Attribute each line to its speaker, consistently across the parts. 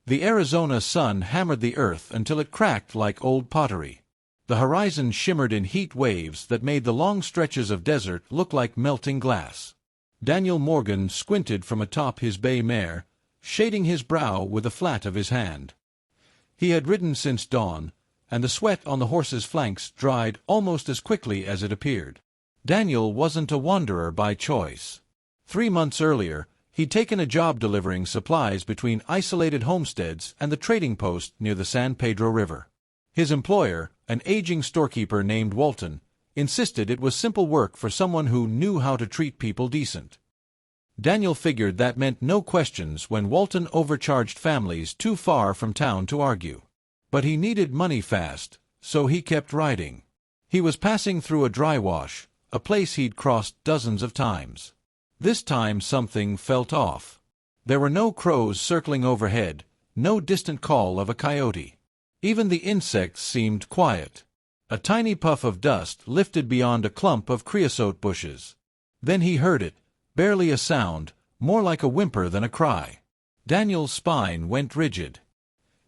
Speaker 1: The Arizona sun hammered the earth until it cracked like old pottery. The horizon shimmered in heat waves that made the long stretches of desert look like melting glass. Daniel Morgan squinted from atop his bay mare, shading his brow with the flat of his hand. He had ridden since dawn, and the sweat on the horse's flanks dried almost as quickly as it appeared. Daniel wasn't a wanderer by choice. 3 months earlier, he'd taken a job delivering supplies between isolated homesteads and the trading post near the San Pedro River. His employer, an aging storekeeper named Walton, insisted it was simple work for someone who knew how to treat people decent. Daniel figured that meant no questions when Walton overcharged families too far from town to argue. But he needed money fast, so he kept riding. He was passing through a dry wash, a place he'd crossed dozens of times. This time something felt off. There were no crows circling overhead, no distant call of a coyote. Even the insects seemed quiet. A tiny puff of dust lifted beyond a clump of creosote bushes. Then he heard it, barely a sound, more like a whimper than a cry. Daniel's spine went rigid.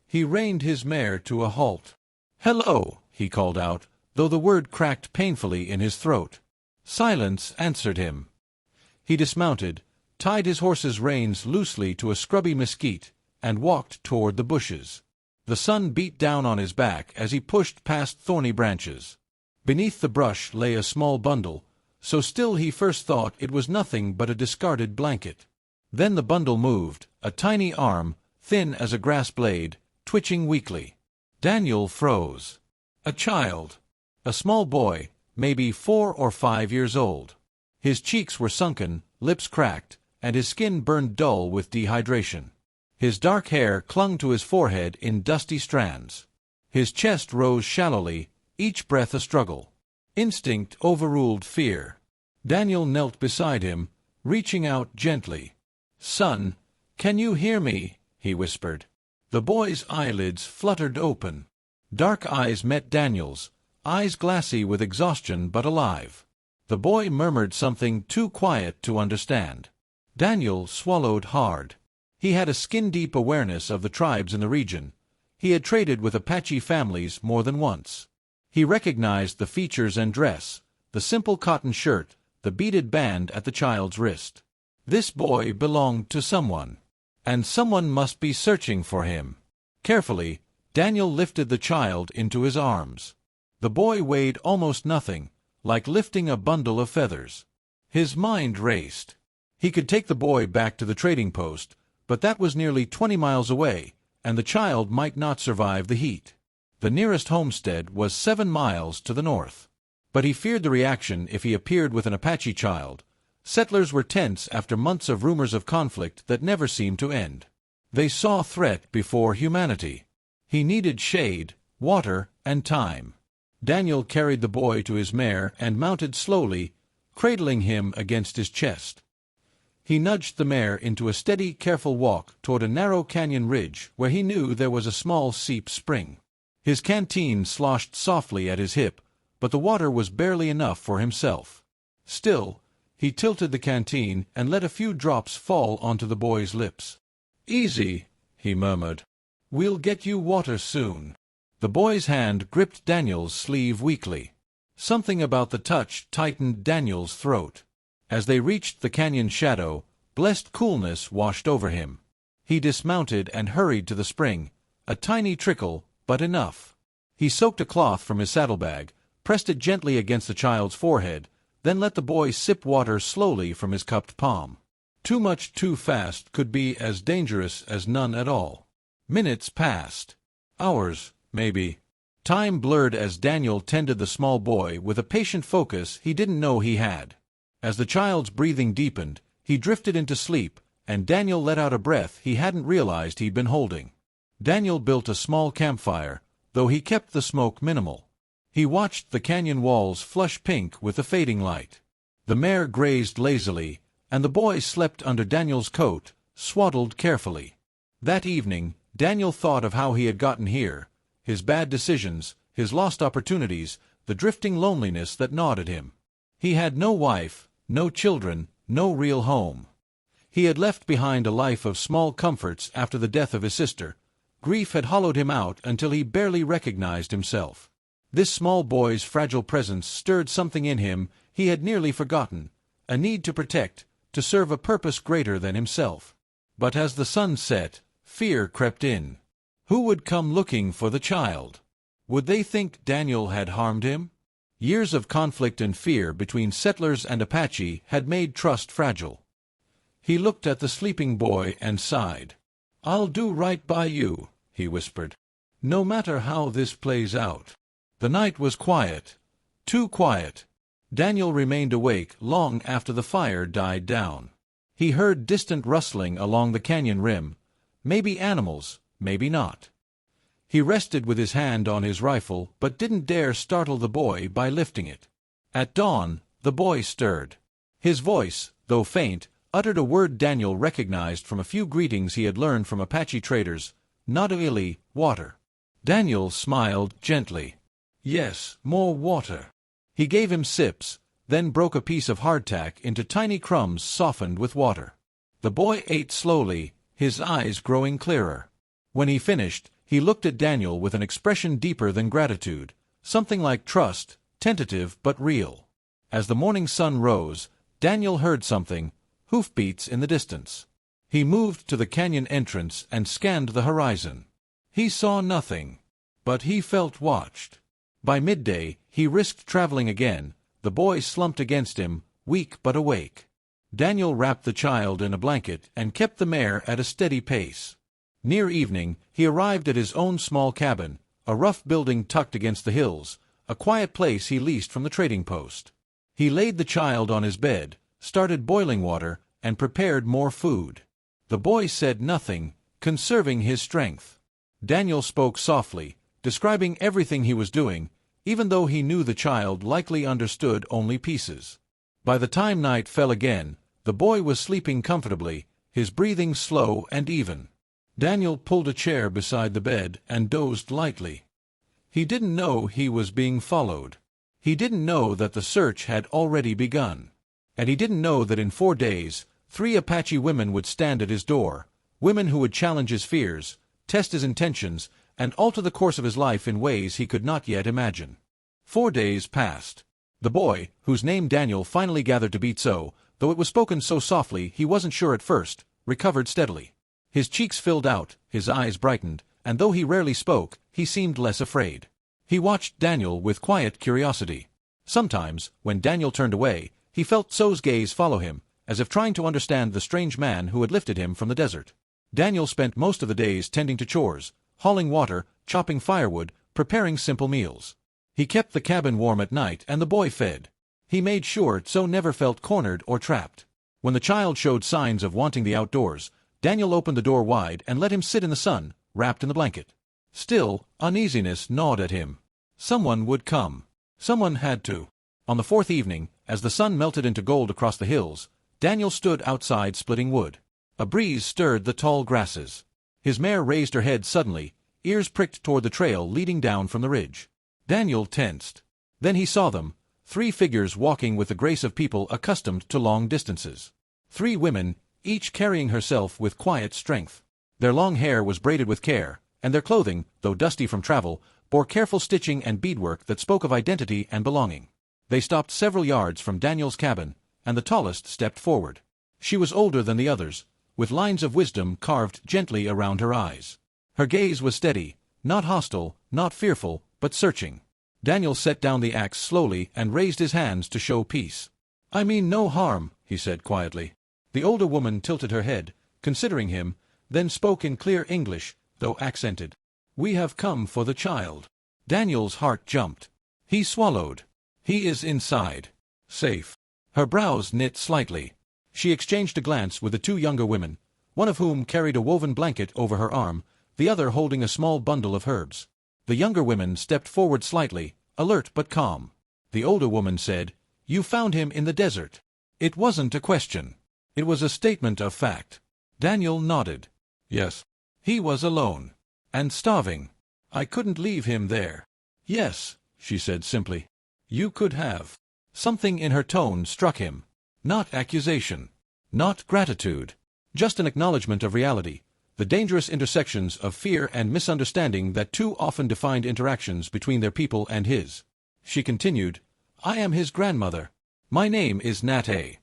Speaker 1: He reined his mare to a halt. "Hello," he called out, though the word cracked painfully in his throat. Silence answered him. He dismounted, tied his horse's reins loosely to a scrubby mesquite, and walked toward the bushes. The sun beat down on his back as he pushed past thorny branches. Beneath the brush lay a small bundle, so still he first thought it was nothing but a discarded blanket. Then the bundle moved, a tiny arm, thin as a grass blade, twitching weakly. Daniel froze. A child. A small boy, maybe 4 or 5 years old. His cheeks were sunken, lips cracked, and his skin burned dull with dehydration. His dark hair clung to his forehead in dusty strands. His chest rose shallowly, each breath a struggle. Instinct overruled fear. Daniel knelt beside him, reaching out gently. "Son, can you hear me?" he whispered. The boy's eyelids fluttered open. Dark eyes met Daniel's, eyes glassy with exhaustion but alive. The boy murmured something too quiet to understand. Daniel swallowed hard. He had a skin-deep awareness of the tribes in the region. He had traded with Apache families more than once. He recognized the features and dress, the simple cotton shirt, the beaded band at the child's wrist. This boy belonged to someone, and someone must be searching for him. Carefully, Daniel lifted the child into his arms. The boy weighed almost nothing, like lifting a bundle of feathers. His mind raced. He could take the boy back to the trading post, but that was nearly 20 miles away, and the child might not survive the heat. The nearest homestead was 7 miles to the north. But he feared the reaction if he appeared with an Apache child. Settlers were tense after months of rumors of conflict that never seemed to end. They saw threat before humanity. He needed shade, water, and time. Daniel carried the boy to his mare and mounted slowly, cradling him against his chest. He nudged the mare into a steady, careful walk toward a narrow canyon ridge where he knew there was a small seep spring. His canteen sloshed softly at his hip, but the water was barely enough for himself. Still, he tilted the canteen and let a few drops fall onto the boy's lips. "Easy," he murmured. "We'll get you water soon." The boy's hand gripped Daniel's sleeve weakly. Something about the touch tightened Daniel's throat. As they reached the canyon shadow, blessed coolness washed over him. He dismounted and hurried to the spring, a tiny trickle, but enough. He soaked a cloth from his saddlebag, pressed it gently against the child's forehead, then let the boy sip water slowly from his cupped palm. Too much too fast could be as dangerous as none at all. Minutes passed. Hours, maybe. Time blurred as Daniel tended the small boy with a patient focus he didn't know he had. As the child's breathing deepened, he drifted into sleep, and Daniel let out a breath he hadn't realized he'd been holding. Daniel built a small campfire, though he kept the smoke minimal. He watched the canyon walls flush pink with the fading light. The mare grazed lazily, and the boy slept under Daniel's coat, swaddled carefully. That evening, Daniel thought of how he had gotten here, his bad decisions, his lost opportunities, the drifting loneliness that gnawed at him. He had no wife, no children, no real home. He had left behind a life of small comforts after the death of his sister, Grief had hollowed him out until he barely recognized himself. This small boy's fragile presence stirred something in him he had nearly forgotten, a need to protect, to serve a purpose greater than himself. But as the sun set, fear crept in. Who would come looking for the child? Would they think Daniel had harmed him? Years of conflict and fear between settlers and Apache had made trust fragile. He looked at the sleeping boy and sighed. "I'll do right by you," he whispered, "no matter how this plays out." The night was quiet, too quiet. Daniel remained awake long after the fire died down. He heard distant rustling along the canyon rim, maybe animals, maybe not. He rested with his hand on his rifle, but didn't dare startle the boy by lifting it. At dawn, the boy stirred. His voice, though faint, uttered a word Daniel recognized from a few greetings he had learned from Apache traders: "Nada-ili, water." Daniel smiled gently. "Yes, more water." He gave him sips, then broke a piece of hardtack into tiny crumbs softened with water. The boy ate slowly, his eyes growing clearer. When he finished, he looked at Daniel with an expression deeper than gratitude, something like trust, tentative but real. As the morning sun rose, Daniel heard something, hoofbeats in the distance. He moved to the canyon entrance and scanned the horizon. He saw nothing, but he felt watched. By midday, he risked traveling again. The boy slumped against him, weak but awake. Daniel wrapped the child in a blanket and kept the mare at a steady pace. Near evening, he arrived at his own small cabin, a rough building tucked against the hills, a quiet place he leased from the trading post. He laid the child on his bed, started boiling water, and prepared more food. The boy said nothing, conserving his strength. Daniel spoke softly, describing everything he was doing, even though he knew the child likely understood only pieces. By the time night fell again, the boy was sleeping comfortably, his breathing slow and even. Daniel pulled a chair beside the bed and dozed lightly. He didn't know he was being followed. He didn't know that the search had already begun. And he didn't know that in 4 days, 3 Apache women would stand at his door, women who would challenge his fears, test his intentions, and alter the course of his life in ways he could not yet imagine. 4 days passed. The boy, whose name Daniel finally gathered to be So, though it was spoken so softly he wasn't sure at first, recovered steadily. His cheeks filled out, his eyes brightened, and though he rarely spoke, he seemed less afraid. He watched Daniel with quiet curiosity. Sometimes, when Daniel turned away, he felt So's gaze follow him, as if trying to understand the strange man who had lifted him from the desert. Daniel spent most of the days tending to chores, hauling water, chopping firewood, preparing simple meals. He kept the cabin warm at night and the boy fed. He made sure So never felt cornered or trapped. When the child showed signs of wanting the outdoors, Daniel opened the door wide and let him sit in the sun, wrapped in the blanket. Still, uneasiness gnawed at him. Someone would come. Someone had to. On the 4th evening, as the sun melted into gold across the hills, Daniel stood outside splitting wood. A breeze stirred the tall grasses. His mare raised her head suddenly, ears pricked toward the trail leading down from the ridge. Daniel tensed. Then he saw them, 3 figures walking with the grace of people accustomed to long distances. 3 women, each carrying herself with quiet strength. Their long hair was braided with care, and their clothing, though dusty from travel, bore careful stitching and beadwork that spoke of identity and belonging. They stopped several yards from Daniel's cabin, and the tallest stepped forward. She was older than the others, with lines of wisdom carved gently around her eyes. Her gaze was steady, not hostile, not fearful, but searching. Daniel set down the axe slowly and raised his hands to show peace. "I mean no harm," he said quietly. The older woman tilted her head, considering him, then spoke in clear English, though accented. "We have come for the child." Daniel's heart jumped. He swallowed. "He is inside. Safe." Her brows knit slightly. She exchanged a glance with the 2 younger women, one of whom carried a woven blanket over her arm, the other holding a small bundle of herbs. The younger women stepped forward slightly, alert but calm. The older woman said, "You found him in the desert." It wasn't a question. It was a statement of fact. Daniel nodded. "Yes." "He was alone. And starving. I couldn't leave him there." "Yes," she said simply. "You could have." Something in her tone struck him. Not accusation. Not gratitude. Just an acknowledgement of reality. the dangerous intersections of fear and misunderstanding that too often defined interactions between their people and his. She continued, "I am his grandmother. My name is Nat A."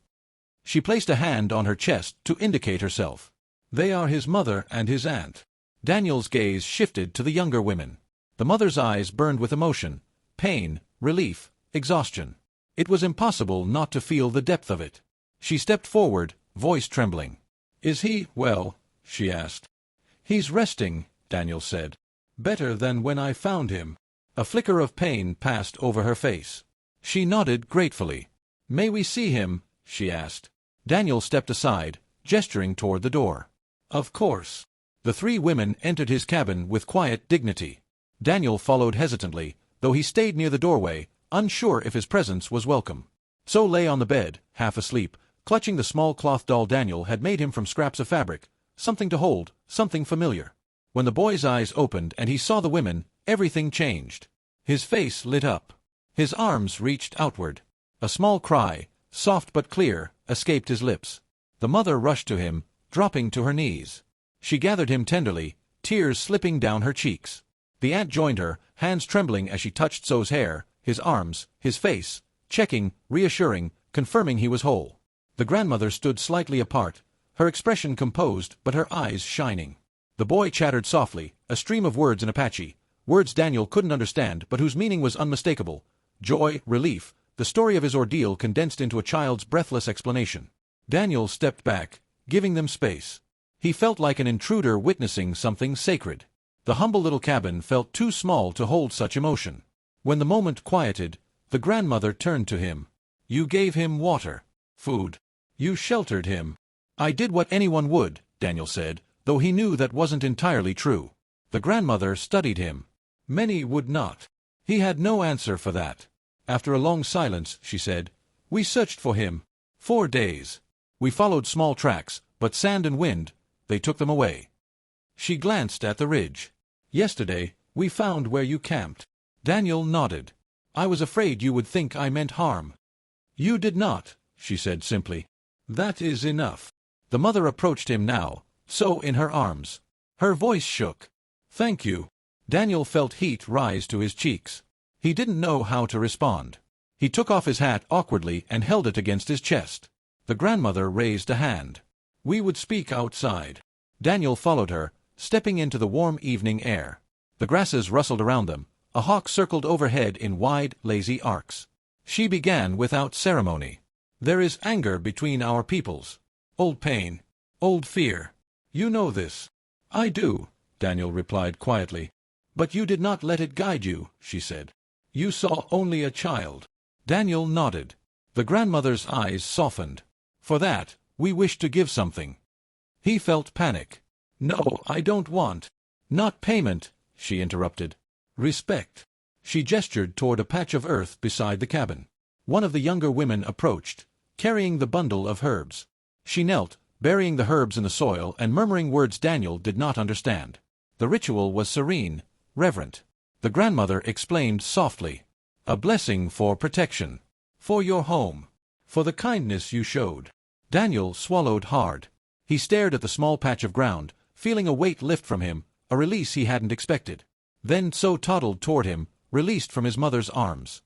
Speaker 1: She placed a hand on her chest to indicate herself. "They are his mother and his aunt." Daniel's gaze shifted to the younger women. The mother's eyes burned with emotion, pain, relief, exhaustion. It was impossible not to feel the depth of it. She stepped forward, voice trembling. "Is he well?" she asked. "He's resting," Daniel said. "Better than when I found him." A flicker of pain passed over her face. She nodded gratefully. "May we see him?" she asked. Daniel stepped aside, gesturing toward the door. "Of course." The three women entered his cabin with quiet dignity. Daniel followed hesitantly, though he stayed near the doorway, unsure if his presence was welcome. So lay on the bed, half asleep, clutching the small cloth doll Daniel had made him from scraps of fabric, something to hold, something familiar. When the boy's eyes opened and he saw the women, everything changed. His face lit up. His arms reached outward. A small cry, soft but clear, escaped his lips. The mother rushed to him, dropping to her knees. She gathered him tenderly, tears slipping down her cheeks. The aunt joined her, hands trembling as she touched Zo's hair, his arms, his face, checking, reassuring, confirming he was whole. The grandmother stood slightly apart, her expression composed but her eyes shining. The boy chattered softly, a stream of words in Apache, words Daniel couldn't understand but whose meaning was unmistakable. Joy, relief, the story of his ordeal condensed into a child's breathless explanation. Daniel stepped back, giving them space. He felt like an intruder witnessing something sacred. The humble little cabin felt too small to hold such emotion. When the moment quieted, the grandmother turned to him. "You gave him water, food. You sheltered him." "I did what anyone would," Daniel said, though he knew that wasn't entirely true. The grandmother studied him. "Many would not." He had no answer for that. After a long silence, she said, "We searched for him. 4 days. We followed small tracks, but sand and wind, they took them away." She glanced at the ridge. "Yesterday, we found where you camped." Daniel nodded. "I was afraid you would think I meant harm." "You did not," she said simply. "That is enough." The mother approached him now, so in her arms. Her voice shook. "Thank you." Daniel felt heat rise to his cheeks. He didn't know how to respond. He took off his hat awkwardly and held it against his chest. The grandmother raised a hand. "We would speak outside." Daniel followed her, stepping into the warm evening air. The grasses rustled around them. A hawk circled overhead in wide, lazy arcs. She began without ceremony. "There is anger between our peoples. Old pain. Old fear. You know this." "I do," Daniel replied quietly. "But you did not let it guide you," she said. "You saw only a child." Daniel nodded. The grandmother's eyes softened. "For that, we wish to give something." He felt panic. "No, I don't want." "Not payment," she interrupted. "Respect." She gestured toward a patch of earth beside the cabin. One of the younger women approached, carrying the bundle of herbs. She knelt, burying the herbs in the soil and murmuring words Daniel did not understand. The ritual was serene, reverent. The grandmother explained softly. "A blessing for protection. For your home. For the kindness you showed." Daniel swallowed hard. He stared at the small patch of ground, feeling a weight lift from him, a release he hadn't expected. Then Zo toddled toward him, released from his mother's arms.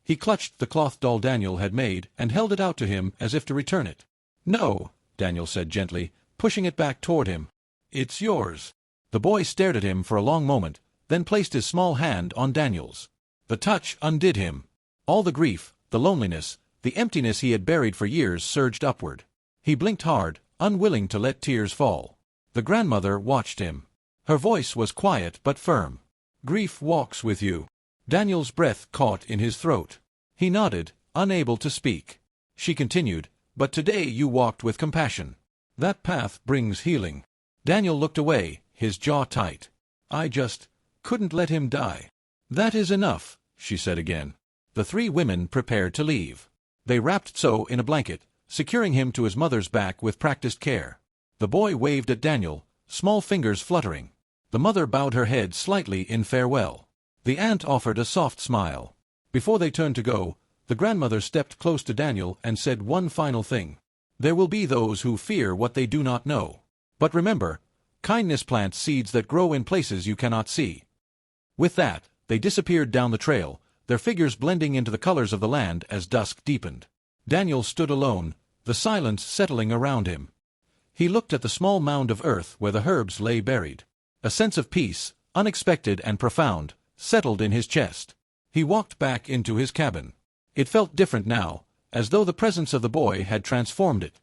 Speaker 1: He clutched the cloth doll Daniel had made and held it out to him as if to return it. "No," Daniel said gently, pushing it back toward him. "It's yours." The boy stared at him for a long moment, then placed his small hand on Daniel's. The touch undid him. All the grief, the loneliness, the emptiness he had buried for years surged upward. He blinked hard, unwilling to let tears fall. The grandmother watched him. Her voice was quiet but firm. "Grief walks with you." Daniel's breath caught in his throat. He nodded, unable to speak. She continued, "But today you walked with compassion. That path brings healing." Daniel looked away, his jaw tight. "I just couldn't let him die." "That is enough," she said again. The three women prepared to leave. They wrapped Zo in a blanket, securing him to his mother's back with practiced care. The boy waved at Daniel, small fingers fluttering. The mother bowed her head slightly in farewell. The aunt offered a soft smile. Before they turned to go, the grandmother stepped close to Daniel and said one final thing. "There will be those who fear what they do not know. But remember, Kindness plants seeds that grow in places you cannot see. With that, they disappeared down the trail, their figures blending into the colors of the land as dusk deepened. Daniel stood alone, the silence settling around him. He looked at the small mound of earth where the herbs lay buried. A sense of peace, unexpected and profound, settled in his chest. He walked back into his cabin. It felt different now, as though the presence of the boy had transformed it.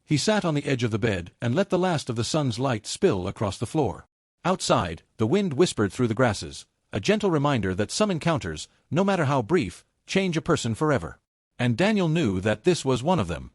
Speaker 1: He sat on the edge of the bed and let the last of the sun's light spill across the floor. Outside, the wind whispered through the grasses, a gentle reminder that some encounters, no matter how brief, change a person forever. And Daniel knew that this was one of them.